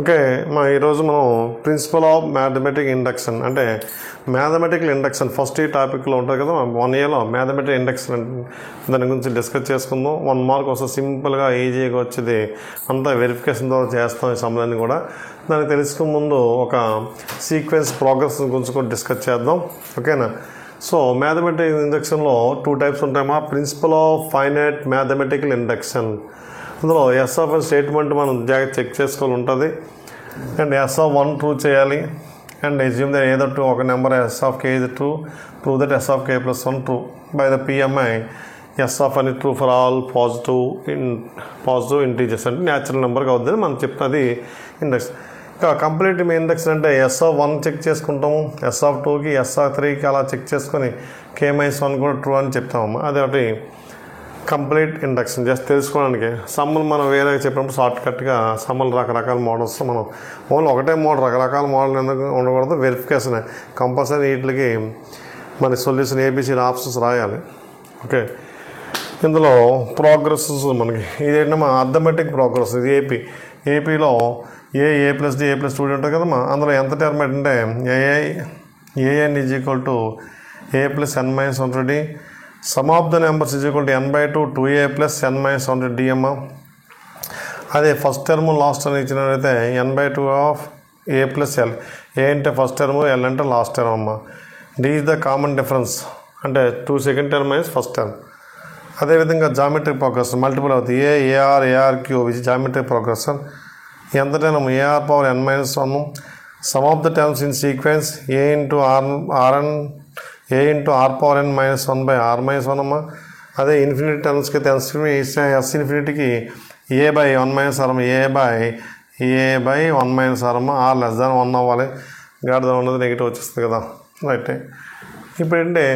Okay ఈరోజు మనం principal of mathematic induction అంటే మ్యాథమెటికల్ ఇండక్షన్ ఫస్ట్ ఈ టాపిక్లో ఉంటుంది కదా 1 ఇయర్లో మ్యాథమెటిక్ ఇండక్షన్ దాని గురించి డిస్కస్ చేసుకుందాం. 1 మార్క్ వస్తే సింపుల్గా ఈజీగా వచ్చేది అంతా వెరిఫికేషన్ ద్వారా చేస్తాం ఈ సమయాన్ని కూడా. దానికి తెలుసుకునే ముందు ఒక సీక్వెన్స్ ప్రోగ్రెస్ గురించి కూడా డిస్కస్ చేద్దాం. ఓకేనా? సో మ్యాథమెటిక్ ఇండక్షన్లో 2 టైప్స్ ఉంటాయమ్మా. Principle of finite mathematical induction, అందులో ఎస్ ఆఫ్ స్టేట్మెంట్ మనం జాగ్రత్త చెక్ చేసుకోవాలి ఉంటుంది. అండ్ ఎస్ ఆఫ్ 1 ట్రూ చేయాలి. అండ్ ఎజ్యూమ్ దట్ ఏదో ట్రూ ఒక number S of K is true, prove that S of K plus 1 true by the PMI S of అని true for all positive integers అంటే natural నెంబర్గా అవుతుంది మనం చెప్తున్నది induction. ఇంకా కంప్లీట్ ఇండక్షన్ అంటే ఎస్ ఆఫ్ 1 చెక్ చేసుకుంటాము, ఎస్ ఆఫ్ 2కి ఎస్ ఆఫ్ 3కి అలా చెక్ చేసుకొని కే మైనస్ 1 కూడా ట్రూ అని చెప్తామమ్మా. అదొకటి కంప్లీట్ ఇండక్షన్. జస్ట్ తెలుసుకోవడానికి సమ్మలు మనం వేరే చెప్పినప్పుడు షార్ట్ కట్గా సమ్మలు రకరకాల మోడల్స్ మనం ఓన్లీ ఒకటే మోడల్ రకరకాల మోడల్ ఎందుకు ఉండకూడదు. వెరిఫికేషన్ కంపల్సరీ వీటికి మన సొల్యూషన్ ఏబిసిడి ఆప్షన్స్ రాయాలి. ఓకే, ఇందులో ప్రోగ్రెస్ మనకి ఇదేంటే మా అర్థమెటిక్ ప్రోగ్రెస్. ఇది ఏపీలో A plus D A plus 2 ఉంటుంది కదమ్మా. అందులో ఎంత టర్మ్ అంటే AN is equal to A plus N minus 1 sum of the numbers is equal to n/2 2a plus n minus 1 అమ్మ. అదే ఫస్ట్ టర్మ్ లాస్ట్ టర్మ్ ఇచ్చినట్లయితే n/2 of A plus L. A అంటే first term, L అంటే last term అమ్మ. D is the common difference అంటే 2 second term minus first term. అదేవిధంగా geometric progression multiple అవుతుంది. AR cube ఇది జామెట్రిక్ ప్రోగ్రెషన్. ఎంత term AR power n minus 1. Sum of the terms in sequence A into R power n minus 1 by R minus 1 అమ్మ. అదే infinity టర్మ్స్కి S ఇన్ఫినిటీకి A by 1 minus R A by 1 minus R అమ్మ. R less than 1 అవ్వాలి. గాడిద ఉన్నది negative వచ్చేస్తుంది కదా. రైట్. ఇప్పుడు ఏంటంటే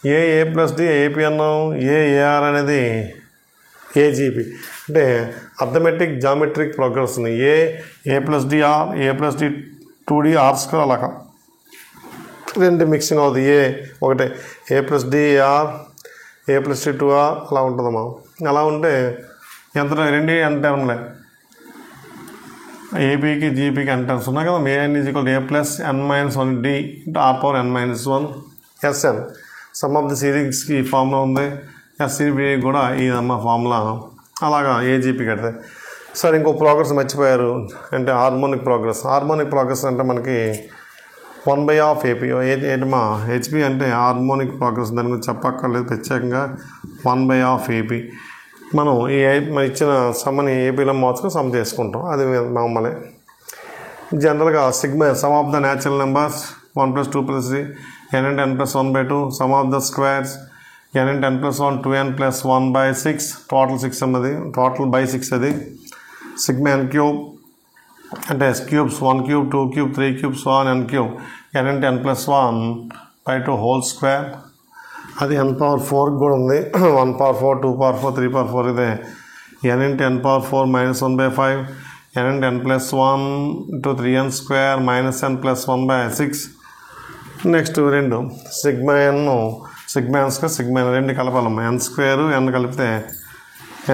ఏ ప్లస్ డి ఏపీ అన్నాం, ఏఆర్ అనేది ఏజీపీ అంటే arithmetic geometric progression. A plus D R, A plus D 2d R square అలాగా రెండు మిక్సింగ్ అవుతుంది. ఒకటే A plus D R, A plus D 2r అలా ఉంటుందమ్మా. అలా ఉంటే ఎంత రెండు n టర్మ్లే ఏపీకి జీపీకి n టర్మ్స్ ఉన్నాయి కదా. AN is equal A plus N minus 1 D into R power n minus 1 SN. Sum of the సిరీస్కి ఈ ఫార్ములా ఉంది, ఎస్సీబీ కూడా ఇదమ్మా ఫార్ములా. అలాగా ఏజీపీ కడితే సరే. ఇంకో ప్రోగ్రెస్ మర్చిపోయారు అంటే హార్మోనిక్ ప్రోగ్రెస్ అంటే మనకి 1/2 ఏపీ ఏంటమ్మా. హెచ్పి అంటే హార్మోనిక్ ప్రోగ్రెస్, దాని గురించి చెప్పక్కర్లేదు ప్రత్యేకంగా. 1/2 ఏపీ మనం మన ఇచ్చిన సమ్మని ఏపీలో మార్చుకొని సమ్ చేసుకుంటాం. అది మామూలే. జనరల్గా sigma some of the natural numbers 1 + 2 + 3 n and n + 1/2 some of the squares n and n + 1 2n + 1/6 total 6 అన్నది టోటల్ బై 6 అది. సిగ్మా n క్యూబ్ అంటే cubes 1 cube 2 cube 3 cubes 1 n cube n and n + 1/2 whole square. అది n power 4 కూడా ఉంది. 1 power 4 2 power 4 3 power 4 ఇదే n into n power 4 - 1/5 n and n + 1 into 3n square minus n + 1/6. Next రెండు sigma sigma రెండు కలపాలమ్మా. n square n కలిపితే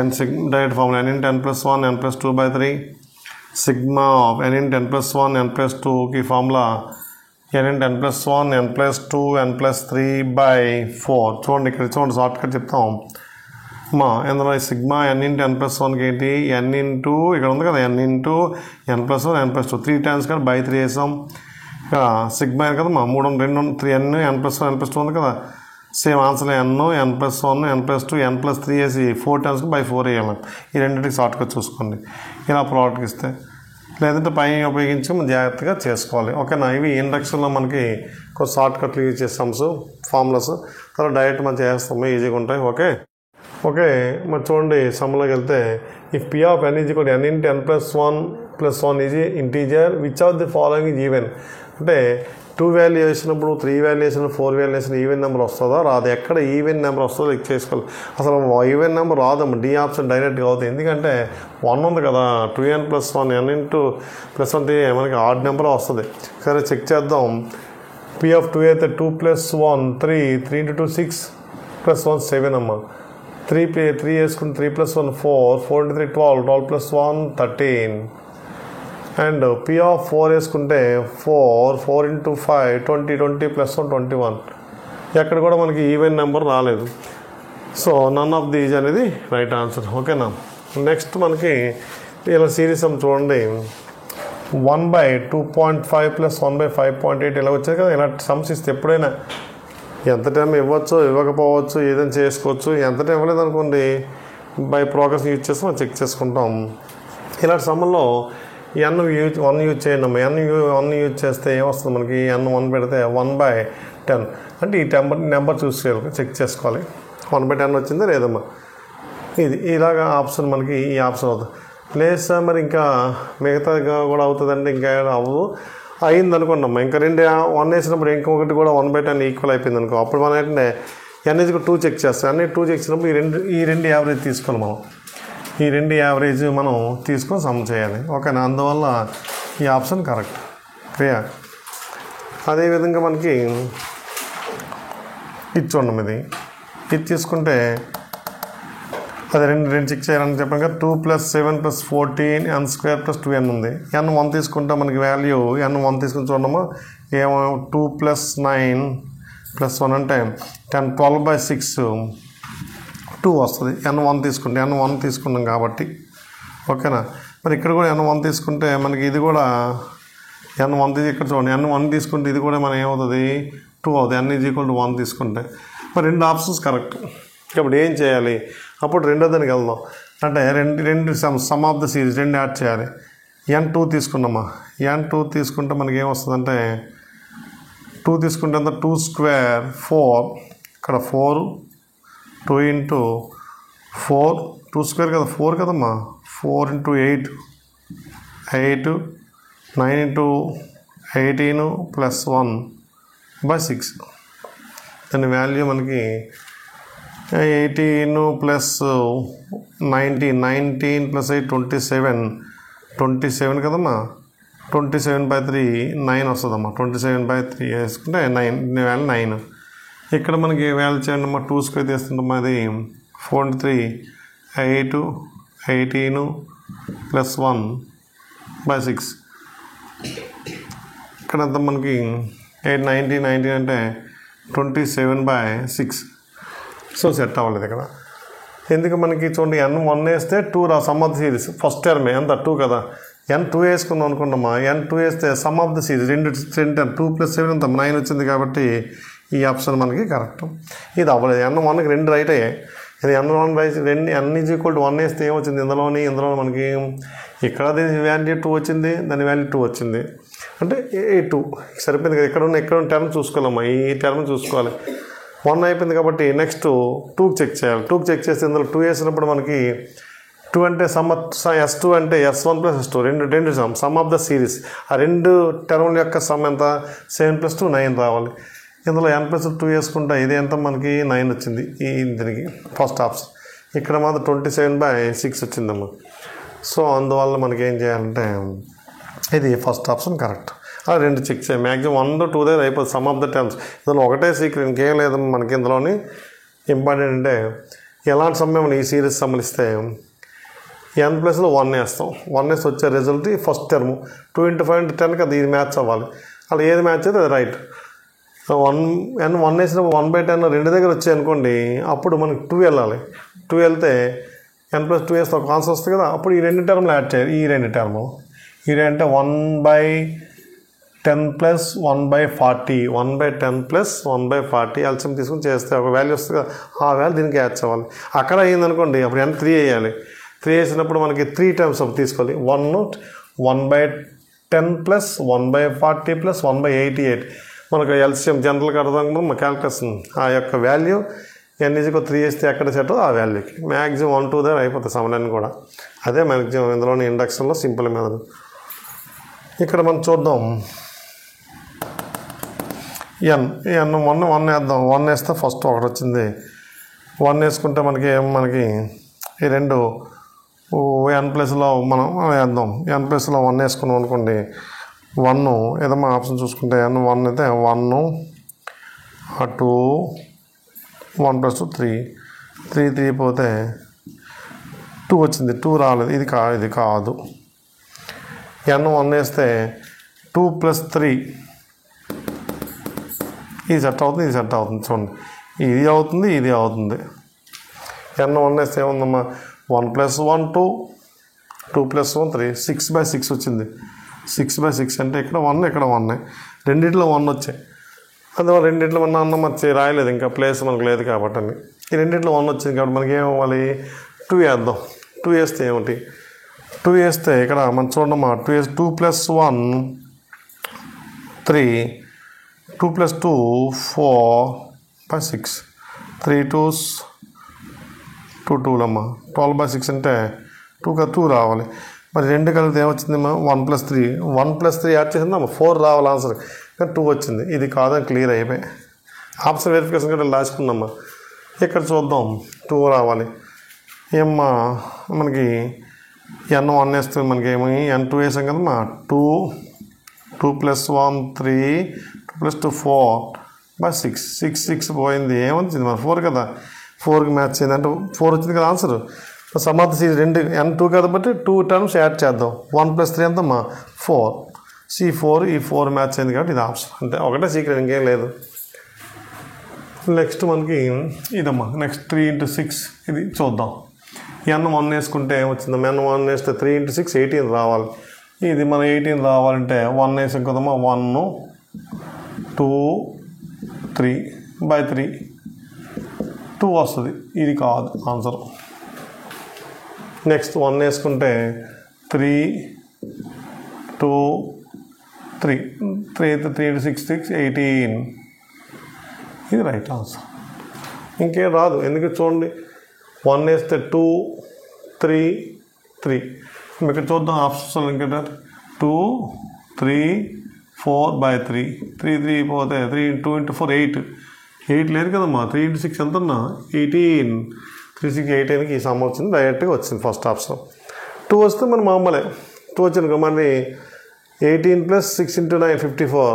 n direct formula n into n + 1 n + 2/3 sigma of n into n + 1 n + 2కి formula n into n + 1 n + 2 n + 3/4. చూడండి ఇక్కడ చూడండి short cut చెప్తాం అమ్మా. ఇందులో సిగ్మా n into n + 1కి ఏంటి n into ఇక్కడ ఉంది కదా n into n + 1 n + 2 3 times కానీ బై 3 వేసాం. ఇక్కడ సిగ్మా కదమ్మా 3 2 3n n + 1 n + 2 ఉంది కదా. Same answer n n + 1 n + 2 n + 3 వేసి 4 టైమ్స్కి బై 4 వేయాలి. ఈ రెండింటికి షార్ట్ కట్ చూసుకోండి. ఇలా ప్రోడక్ట్కి ఇస్తే లేదంటే పై ఉపయోగించి మనం జాగ్రత్తగా చేసుకోవాలి. ఓకేనా? ఇవి ఇండక్షన్లో మనకి కొంచెం షార్ట్ కట్లు యూజ్ చేస్తాం ఫార్ములాస్. తర్వాత డైరెక్ట్ మనం చేస్తాము, ఈజీగా ఉంటాయి. ఓకే మరి చూడండి సమ్లోకి వెళ్తే if P of n is equal n into n + 1 + 1 is integer which of the following is even అంటే 2 వాల్యూ వేసినప్పుడు 3 వాల్యూ వేసిన 4 వాల్యూ వేసిన ఈవెన్ నెంబర్ వస్తుందా రాదు. ఎక్కడ ఈవెన్ నెంబర్ వస్తుందో చెక్ చేసుకోవాలి. అసలు ఈవెన్ నెంబర్ రాదమ్మా. డి ఆప్షన్ డైరెక్ట్గా అవుతుంది. ఎందుకంటే 1 ఉంది కదా. 2n + 1 n into + 1 మనకి ఆడ్ నెంబర్ వస్తుంది. సరే చెక్ చేద్దాం. పి ఆఫ్ 2 అయితే 2 + 1 3 3 into 2 6 + 1 7 అమ్మా. 3 వేసుకుని 3 + 1 4 4 into 3 12 12 + 1 13 అండ్ పీ ఆఫ్ 4 వేసుకుంటే 4 into 5 20 ప్లస్ 1 21. ఎక్కడ కూడా మనకి ఈవెన్ నెంబర్ రాలేదు. సో నన్ ఆఫ్ దీస్ అనేది రైట్ ఆన్సర్. ఓకేనా. నెక్స్ట్ మనకి ఇలా సిరీస్ చూడండి 1/2.5 ప్లస్ 1/5.8 ఇలా వచ్చాయి కదా. ఇలా సమ్స్ ఇస్తే ఎప్పుడైనా ఎంత టైం ఇవ్వచ్చు ఇవ్వకపోవచ్చు ఏదైనా చేసుకోవచ్చు. ఎంత టైం ఇవ్వలేదు అనుకోండి బై ప్రోగ్రెస్ యూజ్ చేసి మనం చెక్ చేసుకుంటాం. ఇలాంటి సమ్లో n1 యూజ్ చేయండి. n1 యూజ్ చేస్తే ఏమొస్తుంది మనకి n1 పెడితే 1/10 అంటే ఈ నెంబర్ చూస్ చేయాలి చెక్ చేసుకోవాలి 1/10 వచ్చిందా లేదమ్మా. ఇది ఇలాగ ఆప్షన్ మనకి ఈ ఆప్షన్ అవుతుంది. లేదు సార్ మరి ఇంకా మిగతాగా కూడా అవుతుందంటే ఇంకా అవ్వదు అయింది అనుకోండమ్మా. ఇంకా 1 వేసినప్పుడు ఇంకొకటి కూడా 1/10 ఈక్వల్ అయిపోయింది అనుకో. అప్పుడు మనం ఏంటంటే n=2 చెక్ చేస్తాం. అన్ని 2 చెక్ చేసినప్పుడు ఈ రెండు యావరేజ్ తీసుకోవాలి మనం. ఈ రెండు యావరేజ్ మనం తీసుకొని సమ్ చేయాలి. ఓకేనా. అందువల్ల ఈ ఆప్షన్ కరెక్ట్. క్లియర్. అదేవిధంగా మనకి ఇది చూడండి. ఇది తీసుకుంటే అది రెండు చెక్ చేయాలని చెప్పాను కదా. 2 + 7 + 14 n² + 2n ఉంది. n1 తీసుకుంటే మనకి వాల్యూ n1 తీసుకుని చూడమ్మా ఏమో 2 + 9 + 1 అంటే 10 12/6 2 వస్తుంది. n1 తీసుకుంటే n1 తీసుకున్నాం కాబట్టి. ఓకేనా. మరి ఇక్కడ కూడా n1 తీసుకుంటే మనకి ఇది కూడా n1 ఇక్కడ చూడండి n1 తీసుకుంటే ఇది కూడా మనం ఏమవుతుంది 2 అవుతుంది. n=1 తీసుకుంటే మరి రెండు ఆప్షన్స్ కరెక్ట్. కాబట్టి ఏం చేయాలి అప్పుడు రెండో దానికి వెళ్దాం. అంటే రెండు సమ్ ఆఫ్ ద సిరీస్ రెండు యాడ్ చేయాలి. n2 తీసుకున్నామా. n2 తీసుకుంటే మనకి ఏమొస్తుందంటే 2 తీసుకుంటే అంత 2² 4 ఇక్కడ 4 2 into 4 2² కదా 4 కదమ్మా. 4 into 8 8 9 into 18 + 1/6 దాని వాల్యూ మనకి 18 + 19 + 8 27 కదమ్మా. 27/3 9 వస్తుందమ్మా. 27/3 వేసుకుంటే 9 వాల్యూ 9. ఇక్కడ మనకి వాల్యూ చేయండి అమ్మా. 2² తీస్తుందమ్మా. అది 4 into 3 8 18 + 1/6 ఇక్కడ అంతా మనకి 8 19 అంటే 27/6. సో సెట్ అవ్వలేదు ఇక్కడ. ఎందుకు మనకి చూడండి n1 వేస్తే 2 sum of the series first టర్మే ఎంత 2 కదా. n2 వేసుకుందాం అనుకున్నామా. n2 వేస్తే సమ్ ఆఫ్ ద సిరీస్ 2 + 7 అంత 9 వచ్చింది కాబట్టి ఈ ఆప్షన్ మనకి కరెక్ట్. ఇది అవ్వలేదు. n1కి 2 రైట్ అయ్యాయి. ఇది n1 n=1 వేస్తే ఏమొచ్చింది ఇందులో మనకి ఇక్కడ దీని వాల్యూ 2 వచ్చింది దాని వాల్యూ 2 వచ్చింది అంటే 2 సరిపోయింది కదా. ఎక్కడ ఉన్న టర్మ్ చూసుకోవాలమ్మా. ఈ టర్మ్ చూసుకోవాలి. 1 అయిపోయింది కాబట్టి నెక్స్ట్ 2 చెక్ చేయాలి. 2 చెక్ చేస్తే ఇందులో 2 వేసినప్పుడు మనకి 2 అంటే S2 అంటే S1 + S2 రెండు సమ్ ఆఫ్ ద సిరీస్. ఆ రెండు టర్ముల యొక్క సమ్ ఎంత 7 + 2 9 రావాలి. ఇందులో n+2 వేసుకుంటే ఇది ఎంత మనకి 9 వచ్చింది. దీనికి ఫస్ట్ ఆప్షన్. ఇక్కడ మాత్రం 27/6 వచ్చిందమ్మా. సో అందువల్ల మనకి ఏం చేయాలంటే ఇది ఫస్ట్ ఆప్షన్ కరెక్ట్. అలా రెండు చెక్ చేయాలి. మ్యాక్సిమం 1 to 2 దగ్గర అయిపోతుంది సమ్ ఆఫ్ ద టర్మ్స్. ఇందులో ఒకటే సీక్రెట్ ఇంకేం లేదు మనకి. ఇందులోని ఇంపార్టెంట్ అంటే ఎలాంటి సమయం ఈ సిరీస్ సమ్మలిస్తే n+1 వేస్తాం. 1 వేస్తే వచ్చే result first term 2 into 5 into 10 కదా. ఇది మ్యాచ్ అవ్వాలి. అలా ఏది మ్యాచ్ అయితే అది రైట్. n1 వేసినప్పుడు 1/10 రెండు దగ్గర వచ్చాయి అనుకోండి అప్పుడు మనకి 2 వెళ్ళాలి. 2 వెళ్తే n+2 వేస్తే ఒక ఆన్సర్ వస్తుంది కదా. అప్పుడు ఈ రెండు టర్మ్లు యాడ్ చేయాలి. ఈ రెండు టర్మ్ అంటే 1/10 + 1/40 1/10 + 1/40 ఎల్సిఎం తీసుకుని చేస్తే ఒక వాల్యూ వస్తుంది కదా. ఆ వాల్యూ దీనికి యాడ్ చేయాలి. అక్కడ అయ్యిందనుకోండి అప్పుడు n3 వేయాలి. 3 వేసినప్పుడు మనకి 3 టర్మ్స్ తీసుకోవాలి. 1/10 + 1/40 + 1/88 మనకు ఎల్సిఎం జనరల్గా అర్థం క్యాల్కులేషన్ ఆ యొక్క వాల్యూ n=3 వేస్తే ఎక్కడ సెట్ ఆ వాల్యూకి మ్యాక్సిమం 1 2 దగ్గర అయిపోతుంది సమలన్నీ కూడా. అదే మ్యాక్సిమం ఇందులోని ఇండక్షన్లో సింపుల్ మెథడ్. ఇక్కడ మనం చూద్దాం n 1 వేద్దాం. 1 వేస్తే ఫస్ట్ ఒకటి వచ్చింది. 1 వేసుకుంటే మనకి ఈ రెండు n+లో మనం వేద్దాం. n+లో 1 వేసుకున్నాం అనుకోండి 1 ఏదమ్మా ఆప్షన్ చూసుకుంటే n1 అయితే 1 2 1 + 2 3 పోతే 2 వచ్చింది. 2 రాలేదు. ఇది కాదు. ఎన్ 1 వేస్తే 2 + 3 ఇది సెట్ అవుతుంది, ఇది సెట్ అవుతుంది. చూడండి, ఇది అవుతుంది, ఇది అవుతుంది. ఎన్ 1 వేస్తే ఏముందమ్మా 1 + 1 2, 2 + 1 3, 6/6 వచ్చింది. 6/6 అంటే ఇక్కడ 1 ఇక్కడ 1, రెండిట్లో 1 వచ్చాయి. అందువల్ల రెండిట్లో 1 అన్న మర్చి రాయలేదు, ఇంకా ప్లేస్ మనకు లేదు కాబట్టి అని. ఈ రెండిట్లో 1 వచ్చింది కాబట్టి మనకి ఏమవ్వాలి, 2 వేద్దాం. 2 వేస్తే ఏమిటి, 2 వేస్తే ఇక్కడ మనం చూడమ్మా 2 + 1 3, 2 + 2 4/6, 3 2s 2 2లమ్మా 12/6 అంటే 2 రావాలి. మరి రెండు కలిపితే ఏమొచ్చిందమ్మా 1 + 3, 1 + 3 యాడ్ చేసిందమ్మా 4 రావాలి ఆన్సర్, కానీ 2 వచ్చింది. ఇది కాదని క్లియర్ అయిపోయి ఆప్షన్ వెరిఫికేషన్ కూడా రాసుకున్నామ్మా. ఇక్కడ చూద్దాం 2 రావాలి. ఏమ్మా మనకి ఎన్ 1 వేస్తే మనకి ఏమి ఎన్ 2 వేసాం కదమ్మా 2 + 1 3, 2 + 2 4/6, 6 పోయింది. ఏమొచ్చింది మరి 4 కదా, 4కి మ్యాచ్ అయింది అంటే 4 వచ్చింది కదా ఆన్సర్. సమాధి సిరీస్ రెండు ఎన్ 2 కాబట్టి 2 టర్మ్స్ యాడ్ చేద్దాం. 1 + 3 ఎంతమ్మా 4, C4, ఈ 4 మ్యాచ్ అయింది కాబట్టి ఇది ఆప్షన్. అంటే ఒకటే సీక్రెట్, ఇంకేం లేదు. నెక్స్ట్ మనకి ఇదమ్మా నెక్స్ట్ 3 × 6 ఇది చూద్దాం. ఎన్ 1 వేసుకుంటే ఏమొచ్చిందమ్మా ఎన్ 1 వేస్తే 3 × 6 18 రావాలి. ఇది మనం 18 రావాలంటే 1 వేసాం కదమ్మా 1 2 3/3 2 వస్తుంది. ఇది కాదు ఆన్సర్. నెక్స్ట్ 1 వేసుకుంటే 3 2 3 అయితే 3 × 6 18, ఇది రైట్ ఆన్సర్. ఇంకేం రాదు, ఎందుకు చూడండి 1 వేస్తే 2 3 3. ఇక్కడ చూద్దాం ఆప్షన్స్ ఇంకా 2 3 4/3, 3 3 పోతే 3 2 × 4 8 లేదు కదమ్మా. 3 × 6 ఎంతన్నా 18, 3 6 18కి ఈ సమ్ వచ్చింది, డైరెక్ట్గా వచ్చింది ఫస్ట్ ఆప్షన్. 2 వస్తే మనం మామూలే 2 వచ్చింది. మళ్ళీ 18 + 6 × 9 54,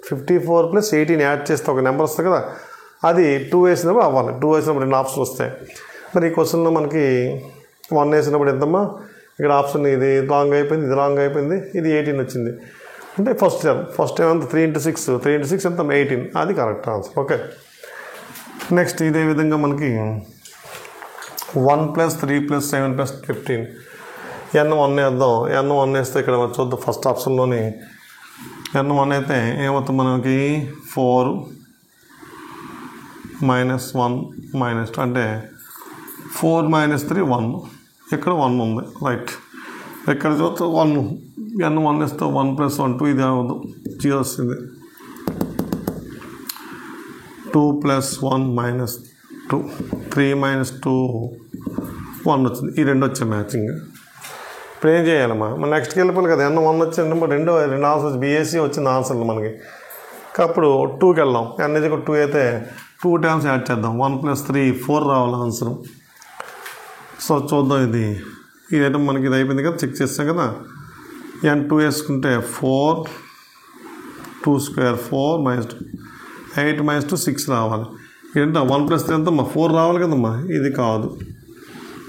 54 + 18 యాడ్ చేస్తే ఒక నెంబర్ వస్తుంది కదా, అది 2 వేసినప్పుడు అవ్వాలి. 2 వేసినప్పుడు 2 ఆప్షన్లు వస్తాయి. మరి ఈ క్వశ్చన్లో మనకి 1 వేసినప్పుడు ఎంతమ్మా, ఇక్కడ ఆప్షన్ ఇది రాంగ్ అయిపోయింది, ఇది రాంగ్ అయిపోయింది, ఇది 18 వచ్చింది. అంటే ఫస్ట్ టైం అంతా 3 × 6, 3 × 6 ఎంత 18, అది కరెక్ట్ ఆన్సర్. ఓకే, నెక్స్ట్ ఇదే విధంగా మనకి 1 + 3 + 7 + 15 ఎన్ 1 వేద్దాం. ఎన్ 1 వేస్తే ఇక్కడ చూద్దాం ఫస్ట్ ఆప్షన్లోని ఎన్ 1 అయితే ఏమవుతుంది మనకి 4 - 1 - 2 అంటే 4 - 3 1, ఇక్కడ 1 ఉంది రైట్. ఇక్కడ చూస్తే 1 ఎన్ 1 వేస్తే 1 + 1 2, ఇది అవ్వదు 0 వస్తుంది. 2 + 1 - 2, 3 - 2 1 వచ్చింది. ఈ రెండు వచ్చాయి మ్యాచింగ్. ఇప్పుడు ఏం చేయాలమ్మా, మన నెక్స్ట్కి వెళ్ళిపోవాలి కదా. ఎన్ 1 వచ్చింది, రెండు ఆన్సర్ వచ్చి బీఎస్సీ వచ్చింది ఆన్సర్లు మనకి. అప్పుడు 2కి వెళ్దాం. ఎన్ 2 అయితే 2 టైమ్స్ యాడ్ చేద్దాం. 1 + 3 4 రావాలి ఆన్సర్. సో చూద్దాం, ఇదైతే మనకి ఇది అయిపోయింది కదా, చెక్ చేస్తాం కదా. ఎన్ 2 వేసుకుంటే 4 2 స్క్వేర్ 4 - 2 8 - 2 6 రావాలి. ఏంటో 1 + 3 ఎంతమ్మా 4 రావాలి కదమ్మా, ఇది కాదు.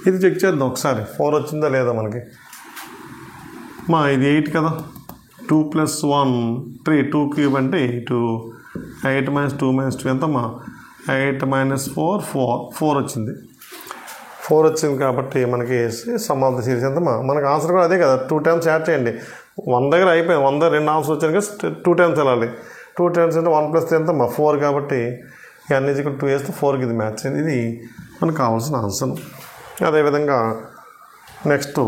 ఇది చెక్ చేద్దాం ఒకసారి 4 వచ్చిందా లేదా మనకి. ఇది 8 కదా, 2 + 1 3, 2³ అంటే 8, 8 - 2 - 2 ఎంతమ్మా 8 - 4 4 వచ్చింది. 4 వచ్చింది కాబట్టి మనకి సమ్ ఆఫ్ ద సిరీస్ ఎంతమ్మా, మనకు ఆన్సర్ కూడా అదే కదా. 2 టైమ్స్ యాడ్ చేయండి. 1 దగ్గర అయిపోయింది, 1 దగ్గర 2 ఆన్సర్ వచ్చాయి కదా, 2 టైమ్స్ వెళ్ళాలి. 2 టైమ్స్ అంటే 1 + 3 ఎంతమ్మా 4 కాబట్టి ఎన్ 2 వేస్తే 4కి ఇది మ్యాచ్ అయింది. ఇది మనకు కావాల్సిన ఆన్సర్. అదేవిధంగా నెక్స్ట్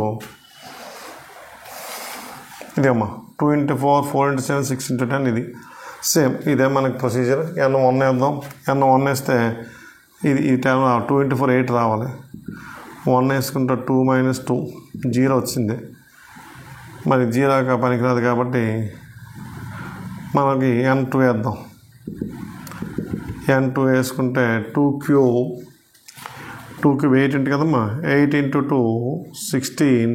ఇదేమ్మా 2 × 4 4 × 7 6 × 10, ఇది సేమ్ ఇదే మనకి ప్రొసీజర్. ఎన్ 1 వేద్దాం. ఎన్ 1 వేస్తే ఈ టైం 2 × 4 8 రావాలి. 1 వేసుకుంటే 2 - 2 0 వచ్చింది. మరి 0 పనికిరాదు కాబట్టి మనకి ఎన్ 2 వేద్దాం. ఎన్ 2 వేసుకుంటే 2³ 8 కదమ్మా, 8 × 2 16,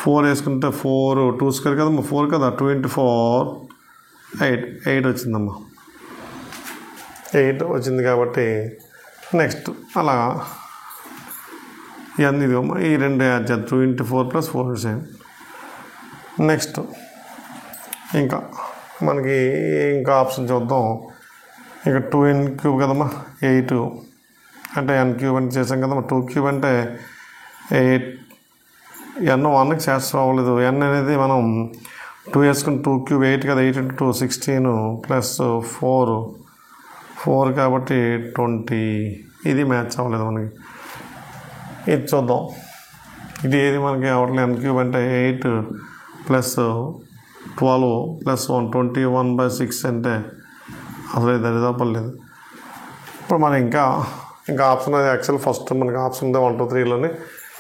4 వేసుకుంటే 4 2 స్క్వేర్ కదమ్మా 4 కదా, 2 × 4 8 వచ్చిందమ్మా. 8 వచ్చింది కాబట్టి నెక్స్ట్ అలా ఇవన్నీ ఇదిగమ్మా, ఈ రెండు యాడ్ చేద్దాం. 2 × 4 + 4 7 నెక్స్ట్ ఇంకా మనకి ఇంకా ఆప్షన్ చూద్దాం. ఇక 2n క్యూబ్ కదమ్మా 8 అంటే n క్యూబ్ అంటే చేసాం కదమ్మా. 2 క్యూబ్ అంటే 8 n 1కి శాస్త్రం అవ్వలేదు. n అనేది మనం 2 వేసుకుని 2 క్యూబ్ 8 కదా, 8 into 2 16 ప్లస్ 4 కాబట్టి 20. ఇది మ్యాచ్ అవ్వలేదు మనకి. ఇది చూద్దాం. ఇది ఏది మనకి అవ్వట్లేదు. n క్యూబ్ అంటే 8 ప్లస్ 12 ప్లస్ 1 21/6 అంటే అసలు దరిదాపలేదు. ఇప్పుడు మనం ఇంకా ఆప్షన్ అది యాక్చువల్ ఫస్ట్ మనకి ఆప్షన్ ఉంది 1 2 3లోని.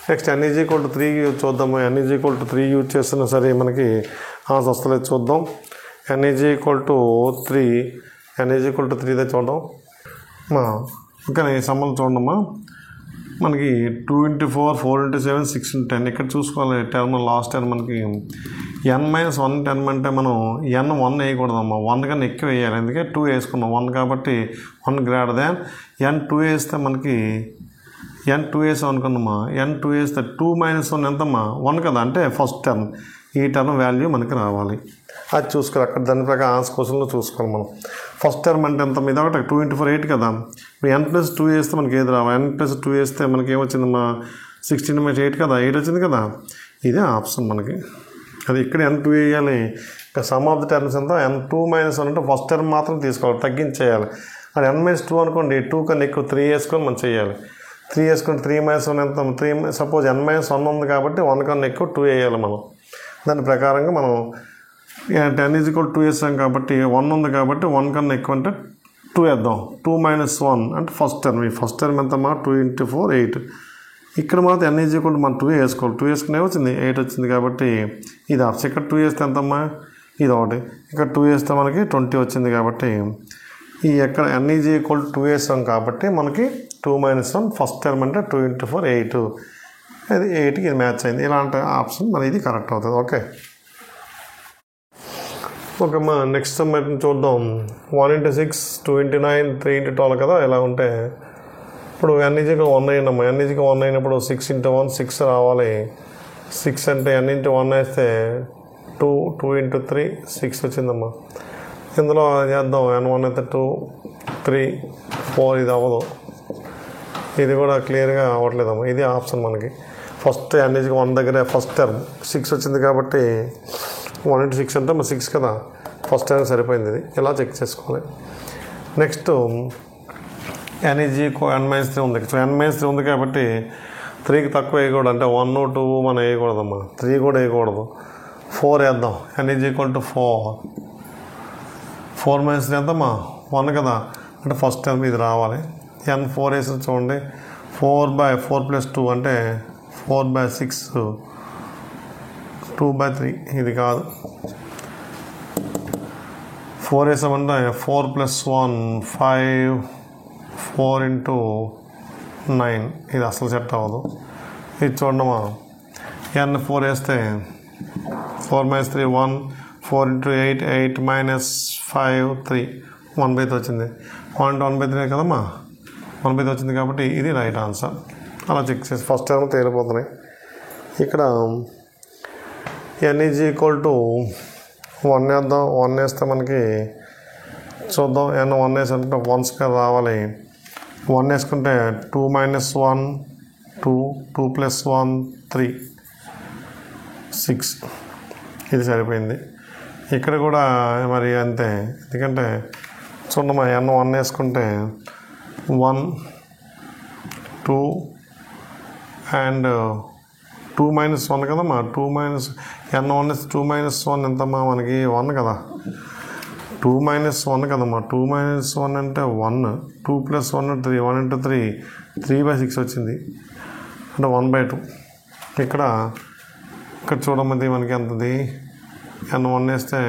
నెక్స్ట్ n = 3 చూద్దాము. n = 3 యూజ్ చేస్తున్నా సరే మనకి ఆన్సర్ వస్తలేదు. చూద్దాం. n = 3 దే చూద్దాం. ఇంకా ఈ సమ్మలు చూడమ్మా. మనకి 2 into 4 4 into 7 6 into 10 ఇక్కడ చూసుకోవాలి. టర్మ్ లాస్ట్ టర్మ్ మనకి n-1 టర్మ్ అంటే మనం n 1 వేయకూడదమ్మా, 1 కన్నా ఎక్కువ వేయాలి. అందుకే 2 వేసుకున్నాం. 1 కాబట్టి 1 గ్రేటర్ దాన్ n 2 వేస్తే మనకి n 2 వేసాం అనుకున్నామా. n 2 వేస్తే 2 - 1 ఎంతమ్మా 1 కదా, అంటే ఫస్ట్ టర్మ్. ఈ టర్మ్ వాల్యూ మనకి రావాలి. అది చూసుకోవాలి. అక్కడ దాని ప్రకారం ఆన్సర్ క్వశ్చన్లో చూసుకోవాలి మనం. ఫస్ట్ టర్మ్ అంటే ఎంత మీద ఒకటి 2 into 4 8 కదా. n + 2 వేస్తే మనకి ఏది రావాలి. n + 2 వేస్తే మనకి ఏమొచ్చిందమ్మా 16 - 8 కదా, 8 వచ్చింది కదా. ఇదే ఆప్షన్ మనకి. అది ఇక్కడ n 2 వేయాలి. ఇంకా సమ్ ఆఫ్ ది టర్మ్స్ ఎంత n 2 - 1 అంటే ఫస్ట్ టర్మ్ మాత్రం తీసుకోవాలి, తగ్గించేయాలి. అది n - 2 అనుకోండి, 2 కన్నా ఎక్కువ 3 వేసుకొని మనం చేయాలి. 3 వేసుకొని 3 - 1 ఎంత 3 సపోజ్ n - 1 ఉంది కాబట్టి 1 కన్నా ఎక్కువ 2 వేయాలి మనం. దాని ప్రకారంగా మనం 10 = 2 వేసాం కాబట్టి 1 ఉంది కాబట్టి 1 కన్నా ఎక్కువ అంటే 2 వేద్దాం. 2 - 1 అంటే ఫస్ట్ టర్మ్. ఈ ఫస్ట్ టర్మ్ ఎంతమ్మా 2 into 4 8. ఇక్కడ మాత్రం n = మనం 2 వేసుకోవాలి. 2 వేసుకునే వచ్చింది 8 వచ్చింది కాబట్టి ఇది ఆప్షన్. ఇక్కడ 2 వేస్తే ఎంతమ్మా ఇది ఒకటి. ఇక్కడ 2 వేస్తే మనకి 20 వచ్చింది కాబట్టి ఈ ఎక్కడ n = 2 వేసాం కాబట్టి మనకి 2 - 1 ఫస్ట్ టర్మ్ అంటే 2 into 4 8. అది 8కి ఇది మ్యాచ్ అయింది. ఇలాంటి ఆప్షన్ మన ఇది కరెక్ట్ అవుతుంది. ఓకే అమ్మా. నెక్స్ట్ సమ్ చూద్దాం. 1 into 6 2 into 9 3 into 12 కదా. ఇలా ఉంటే ఇప్పుడు n = 1 అయ్యిందమ్మా. n = 1 అయినప్పుడు 6 into 1 6 రావాలి. 6 అంటే n into 1 వేస్తే 2 into 3 6 వచ్చిందమ్మా. ఇందులో చేద్దాం. n1 అయితే 2 3 4 ఇది అవ్వదు. ఇది కూడా క్లియర్గా అవ్వట్లేదమ్మా. ఇది ఆప్షన్ మనకి. ఫస్ట్ n = 1 దగ్గర ఫస్ట్ టర్మ్ 6 వచ్చింది కాబట్టి 1 into 6 అంటే 6 కదా, ఫస్ట్ టర్మ్ సరిపోయింది. ఇది ఇలా చెక్ చేసుకోవాలి. నెక్స్ట్ n = n-3 ఉంది. సో n-3 ఉంది కాబట్టి 3కి తక్కువ వేయకూడదు. అంటే 1 2 మనం వేయకూడదమ్మా. 3 కూడా వేయకూడదు. 4 వేద్దాం. n = 4 4 - 3 ఎంతమ్మా 1 కదా, అంటే ఫస్ట్ టర్మ్ ఇది రావాలి. n 4 వేసి చూడండి. 4/4 + 2 అంటే 4/6 2/3. ఇది కాదు. 4 వేసామంటే 4 + 1 5 4 into 9. ఇది అసలు సెట్ అవ్వదు. ఇది చూడమ్మా. n 4 వేస్తే 4 - 3 1 4 into 8 8 - 5 3 1/3 వచ్చింది. 1 into 1/3 కదమ్మా 1/3 వచ్చింది కాబట్టి ఇది రైట్ ఆన్సర్. అలా చెక్ చేసి ఫస్ట్ టర్మ్ తేలిపోతున్నాయి. ఇక్కడ n = 1 వేద్దాం. 1 వేస్తే మనకి చూద్దాం. n 1 వేసుకుంటే 1 స్క్వేర్ రావాలి. 1 వేసుకుంటే 2 - 1 2 2 + 1 3 6. ఇది సరిపోయింది. ఇక్కడ కూడా మరి అంతే. ఎందుకంటే చూడమ్మా n 1 వేసుకుంటే 1 2 అండ్ 2 - 1 కదమ్మా. 2 - n 1 2 - 1 ఎంతమ్మా మనకి 1 కదా. 2 - 1 కదమ్మా. 2 - 1 అంటే 1 2 + 1 3 1 into 3 3/6 వచ్చింది. అంటే 1/2. ఇక్కడ చూడమ్మది మనకి ఎంతది n 1 వేస్తే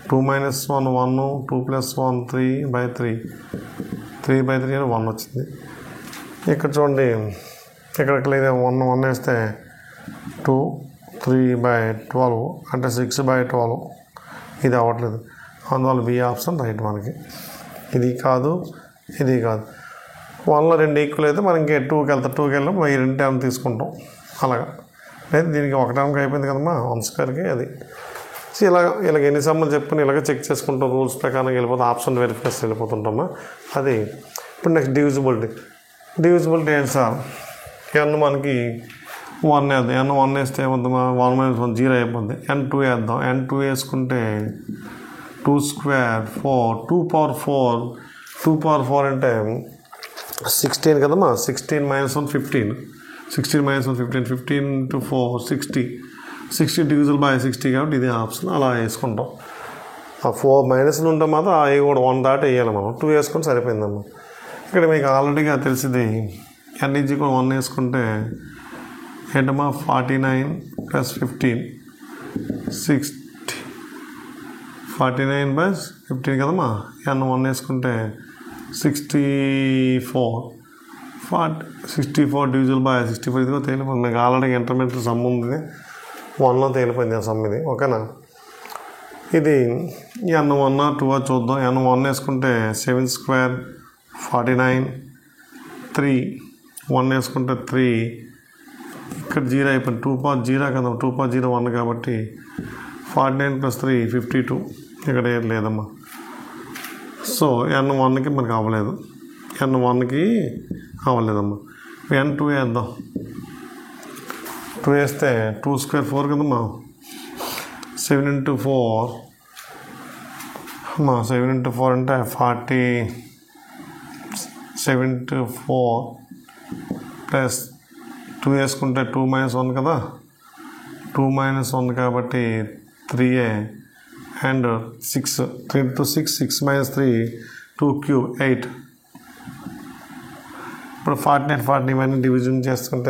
2 - 1 1 2 + 1 3/3 3/3 అని 1 వచ్చింది. ఇక్కడ చూడండి. ఇక్కడ క్లియర్ 1 1 వేస్తే 2 3/12 అంటే 6/12. ఇది అవ్వట్లేదు. అందువల్ల బి ఆప్షన్ రైట్ మనకి. ఇది కాదు ఇది కాదు. 1లో 2 ఈక్వల్ అయితే మనం ఇంకే 2కి వెళ్తాం. 2కి వెళ్ళినప్పుడు ఈ 2 టర్మ్ తీసుకుంటాం. అలాగా లేదు దీనికి ఒక టర్మ్కి అయిపోయింది కదమ్మా 1 స్క్వేర్కి అది. సో ఇలాగ ఎన్ని సమ్మలు చెప్పుకుని ఇలాగ చెక్ చేసుకుంటాం రూల్స్ ప్రకారం వెళ్ళిపోతాం ఆప్షన్ వెరిఫికేషన్ వెళ్ళిపోతుంటామా అది. ఇప్పుడు నెక్స్ట్ డివిజిబిలిటీ ఏంటి సార్ n మనకి 1 వేద్దాం n 1 వేస్తే ఏమవుతుందా 1 - 1 0 అయిపోద్ది. n 2 వేద్దాం n 2 వేసుకుంటే 2 స్క్వేర్ 4 2 పవర్ 4 అంటే 16 కదమ్మా 16 - 1 15 16 - 1 15 15 × 4 60 డివిజిబుల్ బై 60 కాబట్టి ఇది ఆప్షన్ అలా వేసుకుంటాం. ఆ 4 మైనస్లు ఉంటే మాత్రం అవి కూడా 1 దాటి వేయాలి మనం 2 వేసుకుంటే సరిపోయిందమ్మా. ఇక్కడ మీకు ఆల్రెడీగా తెలిసింది n = 1 వేసుకుంటే ఏంటమ్మా 49 + 15 60 49 + 15 కదమ్మా n 1 వేసుకుంటే 64 డివిజిబుల్ బై 64 ఇదిగో తేలిపోయింది. మీకు ఆల్రెడీ ఇంటర్మీడియట్ సమ్ ఉంది 1లో తేలిపోయింది ఆ సమ్ ఇది ఓకేనా. ఇది n 1 2 చూద్దాం. n 1 వేసుకుంటే 7 స్క్వేర్ 49 3 1 వేసుకుంటే 3 ఇక్కడ 0 అయిపోయింది 2 పవర్ 0 కదా 2 పవర్ 0 1 కాబట్టి 49 + 3 52 ఇక్కడ ఏం లేదమ్మా. సో n 1కి మనకి అవ్వలేదు n 1కి అవ్వలేదమ్మా. n 2 వేద్దాం 2 వేస్తే 2 స్క్వేర్ 4 కదమ్మా 7 × 4 అమ్మా 7 × 4 అంటే 40 7 × 4 ప్లస్ 2 వేసుకుంటే 2 - 1 కదా 2 - 1 కాబట్టి 3a అండ్ 6 3 × 6 6 - 3 2 × 8. ఇప్పుడు 49 ఇవన్నీ డివిజన్ చేసుకుంటే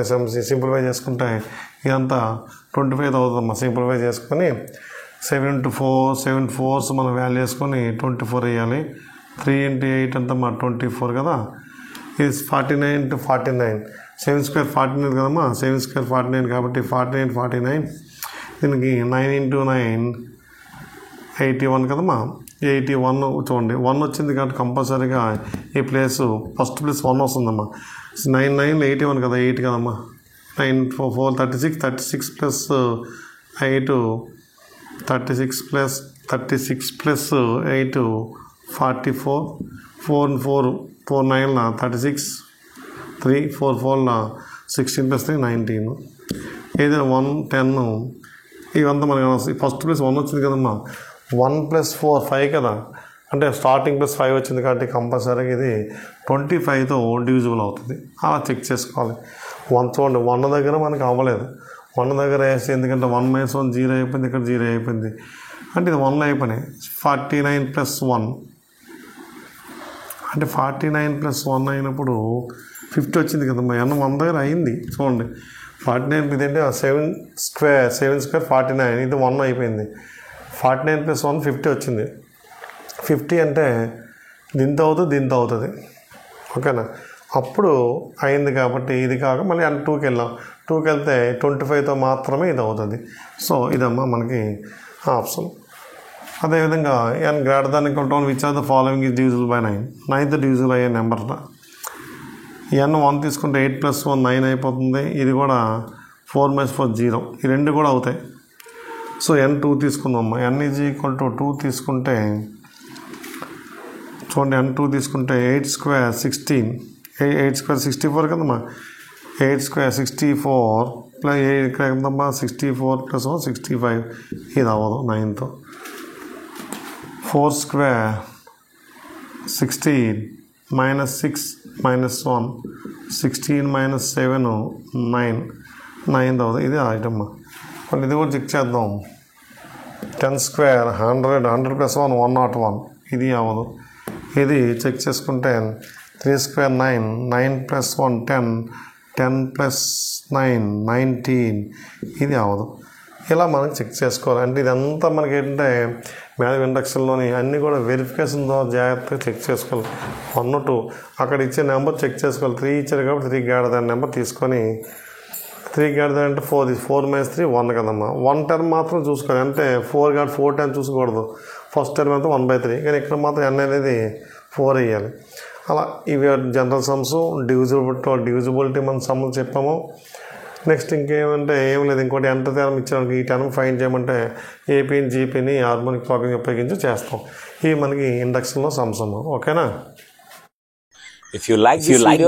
సింప్లిఫై చేసుకుంటే ఇదంతా 25 అవుతుందమ్మా. సింప్లిఫై చేసుకొని 7 × 4 7 4s మనం వాల్యూ వేసుకొని 24 వేయాలి. 3 × 8 అంతా మా 24 కదా. ఇది 49 × 49 7 స్క్వేర్ 49 కదమ్మా 7 స్క్వేర్ 49 కాబట్టి 49 49 దీనికి 9 × 9 81 కదమ్మా 81 చూడండి 1 వచ్చింది కాబట్టి కంపల్సరీగా ఈ ప్లేస్ ఫస్ట్ ప్లేస్ 1 వస్తుందమ్మా. 9 9 81 కదా 8 కదమ్మా 9 4 4 36 36 ప్లస్ 8 36 ప్లస్ 8 44 4 4 4 9 36 3 4 4 16 + 3 19 ఏదైనా 1 10 ఇవంతా మనకి ఫస్ట్ ప్లేస్ 1 వచ్చింది కదమ్మా 1 + 4 5 కదా అంటే స్టార్టింగ్ ప్లస్ 5 వచ్చింది కాబట్టి కంపల్సరీగా ఇది 25తో డివిజిబుల్ అవుతుంది. అలా చెక్ చేసుకోవాలి. 1 చూడండి 1 దగ్గర మనకి అవ్వలేదు 1 దగ్గర వేస్తే ఎందుకంటే 1 - 1 0 అయిపోయింది ఇక్కడ 0 అయిపోయింది అంటే ఇది 1 అయిపోయినాయి 49 + 1 అంటే 49 + 1 అయినప్పుడు 50 వచ్చింది కదమ్మా n 1 దగ్గర అయింది చూడండి 49 ఇదేంటి 7 స్క్వేర్ 49 ఇది 1 అయిపోయింది 49 + 1 50 వచ్చింది 50 అంటే దీంతో అవుతుంది ఓకేనా. అప్పుడు అయింది కాబట్టి ఇది కాక మళ్ళీ n 2కి వెళ్ళాం 2కి వెళ్తే 25తో మాత్రమే ఇది అవుతుంది. సో ఇదమ్మా మనకి ఆప్షన్. అదేవిధంగా n > which are the following is divisible by 9 9th divisible అయ్యే నెంబర్ n 1 తీసుకుంటే 8 + 1 9 అయిపోతుంది. ఇది కూడా 4 - 4 0 ఈ రెండు కూడా అవుతాయి. సో n 2 తీసుకుందామమ్మా n = 2 తీసుకుంటే చూడండి n 2 తీసుకుంటే 8 స్క్వేర్ 16 8 స్క్వేర్ 64 కదమ్మా 8 స్క్వేర్ 64 ప్లస్ ఇక్కడ ఎంతమ్మా 64 + 1 65 ఇది అవ్వదు 9తో 4 స్క్వేర్ 16 - 6 - 1 16 - 7 9 9 అవుతుంది ఇది ఐటమ్మా. మళ్ళీ ఇది కూడా చెక్ చేద్దాం 10 స్క్వేర్ 100 100 + 1 101 ఇది అవ్వదు. ఇది చెక్ చేసుకుంటే 3 స్క్వేర్ 9 9 + 1 10 10 + 9 19 ఇది అవ్వదు. ఇలా మనం చెక్ చేసుకోవాలి. అంటే ఇదంతా మనకి ఏంటంటే మ్యాథ్ ఇండక్షన్లోని అన్నీ కూడా వెరిఫికేషన్ ద్వారా జాగ్రత్తగా చెక్ చేసుకోవాలి. 1 2 అక్కడ ఇచ్చే నెంబర్ చెక్ చేసుకోవాలి. 3 ఇచ్చారు కాబట్టి 3 గ్రేటర్ నెంబర్ తీసుకొని 3 గ్రేటర్ అంటే 4 4 - 3 1 కదమ్మా 1 టర్మ్ మాత్రం చూసుకోవాలి. అంటే 4 టైమ్స్ చూసుకోకూడదు. ఫస్ట్ టర్మ్ అయితే 1/3 కానీ ఇక్కడ మాత్రం n అనేది 4 వేయాలి. అలా ఇవి జనరల్ సమ్స్ డివిజిబిలిటీ మనం సమ్లు చెప్పాము. నెక్స్ట్ ఇంకేమంటే ఏం లేదు, ఇంకోటి ఎంత టర్మ్ ఇచ్చాను, ఈ టర్మ్ ఫైండ్ చేయమంటే ఏపీని జీపీని హార్మోనిక్ ప్రాబ్లం ఉపయోగించి చేస్తాం. ఇవి మనకి ఇండక్షన్లో సంసమ్. ఓకేనా? If you like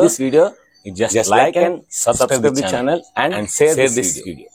this video, you just like and subscribe the channel and share this video.